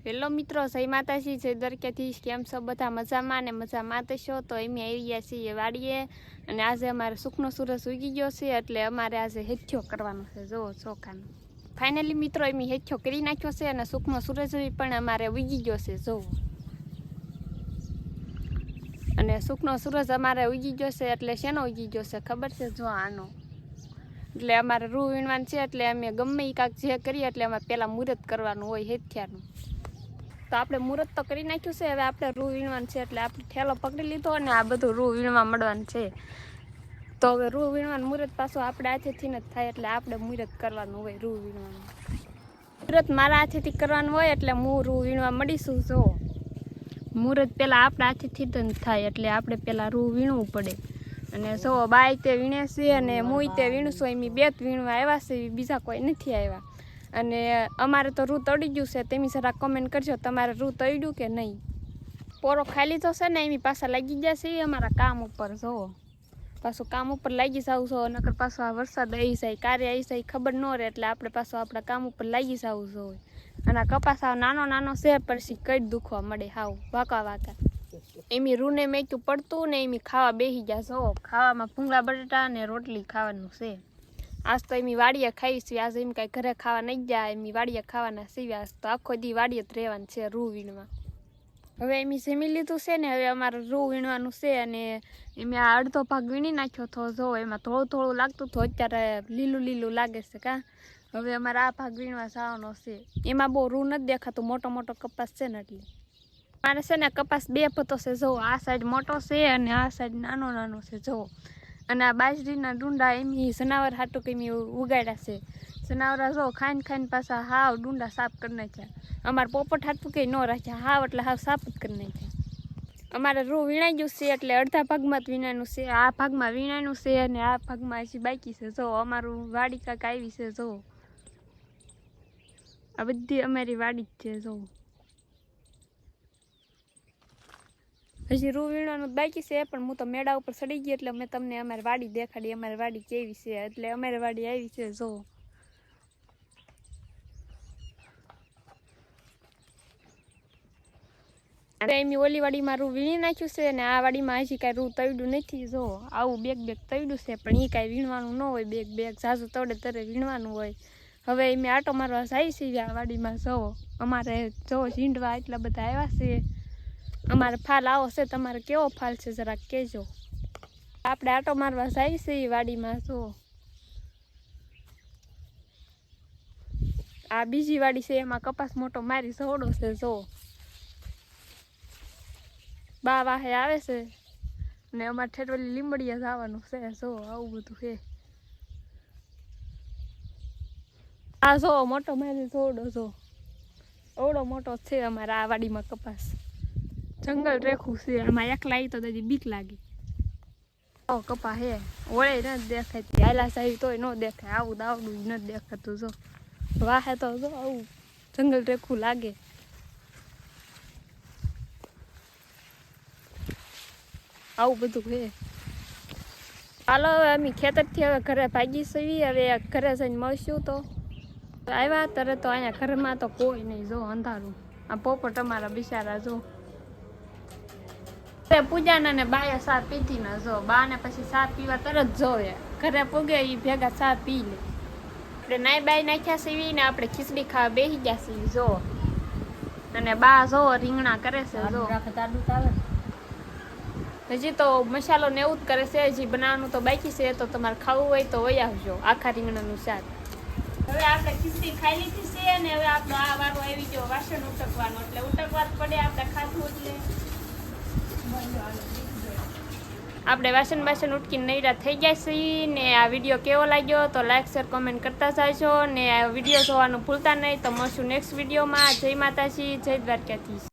Hello મિત્રો, જય માતાજી, જય દ્વારકાધીશ. કેમ છો બધા? મજામાં ને મજામાં છો? તો અમે આવી ગયા છીએ વાડીએ અને આજે અમારે સુખનો સૂરજ ઉગી ગયો છે એટલે અમારે આજે હેઠ્યો કરવાનો છે. જુઓ ચોખાનો ફાઇનલી મિત્રો અમે હેઠ્યો કરી નાખ્યો છે અને સુખનો સૂરજ પણ અમારે ઉગી ગયો છે. જુઓ અને સુખનો સૂરજ અમારે ઉગી ગયો છે એટલે શેનો ઉગી ગયો છે ખબર છે? જો આનો એટલે અમારે રૂ વીણવાનું છે એટલે અમે ગમે એ કાંક જે કરીએ એટલે અમારે પહેલાં મુહૂર્ત કરવાનું હોય હેઠિયાનું. તો આપણે મુહૂર્ત તો કરી નાખ્યું છે, હવે આપણે રૂ વીણવાનું છે એટલે આપણે ઠેલો પકડી લીધો અને આ બધું રૂ વીણવા મળવાનું છે. તો હવે રૂ વીણવાનું મુહૂર્ત પાછું આપણે હાથેથી જ થાય એટલે આપણે મુહૂર્ત કરવાનું હોય રૂ વીણવાનું. મુહૂર્ત મારા હાથેથી કરવાનું હોય એટલે હું રૂ વીણવા મળીશું. જો મુહૂર્ત પહેલાં આપણા હાથેથી જ થાય એટલે આપણે પહેલાં રૂ વીણવું પડે. અને જો બાય તે વીણે છે અને હું તે વીણું છું. એમ બે જ વીણવા આવ્યા છે, બીજા કોઈ નથી આવ્યા. અને અમારે તો રૂ તળી ગયું છે, તેમી જરા કમેન્ટ કરજો તમારે રૂ તળ્યું કે નહીં. પોરો ખાઈ લીધો છે ને એમ પાછા લાગી ગયા છે અમારા કામ ઉપર. જુઓ પાછું કામ ઉપર લાગી જાવ છો, નકર પાછો આ વરસાદ આવી જાય, કાર્ય આવી જાય, ખબર ન રહે એટલે આપણે પાછું આપણા કામ ઉપર લાગી જવું જોઈએ. અને કપાસ હાવ નાનો નાનો છે પછી કઈ દુખવા મળે, હાવ વાંકા વાંકા. એમી રૂને મેક્યું પડતું ને એમી ખાવા બેસી ગયા. જુઓ ખાવામાં ભૂંગળા બટાટા અને રોટલી ખાવાનું છે. આજ તો એમી વાડીએ ખાઈ છે, આજે એમ કાંઈ ઘરે ખાવા નહીં ગયા, એમી વાડીએ ખાવાના સીવ્યા. આજ તો આખો દી વાડીએ જ રહેવાનું છે રૂ વીણવા. હવે એમી જમી લીધું છે ને હવે અમારે રૂ વીણવાનું છે અને એમ આ અડધો ભાગ વીણી નાખ્યો તો. જો એમાં થોડું થોડું લાગતું હતું, અત્યારે લીલું લીલું લાગે છે કાં. હવે અમારે આ ભાગ વીણવા જવાનો છે. એમાં બહુ રૂ નથી દેખાતું, મોટો મોટો કપાસ છે ને એટલે મારે છે ને કપાસ બે પતો છે. જો આ સાઈડ મોટો છે અને આ સાઈડ નાનો નાનો છે. જો અને આ બાજરીના ડુંડા એમ જનાવર હાટું કે એમ ઉગાડ્યા છે. જનાવરા જો ખાઈને ખાઈને પાછા હાવ ડુંડા સાફ કરી નાખ્યા. અમારે પોપટ હાટું કંઈ ન રાખ્યા, હાવ એટલે હાવ સાફ જ કરી નાખ્યા. અમારે રૂ વીણાઈ ગયું છે એટલે અડધા ભાગમાં જ વીણાનું છે. આ ભાગમાં વીણાનું છે અને આ ભાગમાં હજી બાકી છે. જો અમારું વાડી કાંક આવી છે. જો આ બધી અમારી વાડી જ છે. જો હજી રૂ વીણવાનું બાકી છે પણ હું તો મેળા ઉપર ચડી ગઈ એટલે મેં તમને અમારી વાડી દેખાડી, અમારી વાડી કેવી છે એટલે અમારી વાડી આવી છે. જો એમની ઓલી વાડીમાં રૂ વીણી નાખ્યું છે અને આ વાડીમાં હજી કાંઈ રૂ તળ્યું નથી. જો આવું બેગ બેગ તળ્યું છે પણ એ કાંઈ વીણવાનું ન હોય. બેગ બેગ ઝાઝું તળે તરે વીણવાનું હોય. હવે એમ આટો મારવા જાય છે આ વાડીમાં. જો અમારે જો ઝીંડવા એટલા બધા આવ્યા છે. અમારે ફાલ આવો છે, તમારે કેવો ફાલ છે જરાક કહેજો. આપણે આટો મારવા જાય છે એ વાડીમાં. જો આ બીજી વાડી છે એમાં કપાસ મોટો મારી ઝોડો છે. જો બા વાહે આવે છે ને અમારે ઠેઠવલી લીંબડીયા જવાનું છે. જો આવું બધું છે. આ જો મોટો મારી ઝોડો. જો એવડો મોટો છે અમારા આ વાડીમાં કપાસ. જંગલ રેખું છે આમાં, એકલા આવી તો દાદી બીક લાગે. કપા હે ઓળે નથી દેખાતી, હાલા સાહેબ તોય ન દેખાય, આવું દાવડું નથી દેખાતું. જો વાહે તો જો આવું જંગલ રેખું લાગે. આવું બધું હે. હાલો હવે અમે ખેતરથી હવે ઘરે ભાગી સવી. હવે ઘરે જઈને મળશું. તો આવ્યા તરત તો અહીંયા ઘરમાં તો કોઈ નહીં. જો અંધારું. આ પોપટ અમારા બિચારા જો પૂજાના ને બાયા ચા પીધી ના. જો બા ને પછી ચા પીવા તરત જોવે. ઘરે પૂગે એ ભેગા ચા પી લે. આપણે નાઈ બાઈ નાખ્યા સીવી ને આપણે ખીચડી ખાવા બેસી ગયા છીએ. જો અને બા જો રીંગણા કરે છે. જો હજી તો મસાલો ને એવું જ કરે છે, હજી બનાવવાનું તો બાકી છે. તો તમારે ખાવું હોય તો વહી આવજો આખા રીંગણાનું શાક. હવે આપણે ખીચડી ખાઈ લીધી છે અને હવે આપણો આ વારો આવી ગયો વાસણ ઉટકવાનો. એટલે ઉટકવા જ પડે આપણે ખાધું એટલે. આપણે વાસણ ઉટકીને નૈરા થઈ ગયા છીએ. ને આ વિડીયો કેવો લાગ્યો તો લાઈક શેર કોમેન્ટ કરતા જાજો ને આ વિડીયો જોવાનું ભૂલતા નહીં. તો મળશું નેક્સ્ટ વિડીયોમાં. જય માતાજી, જય દ્વારકાધીશ.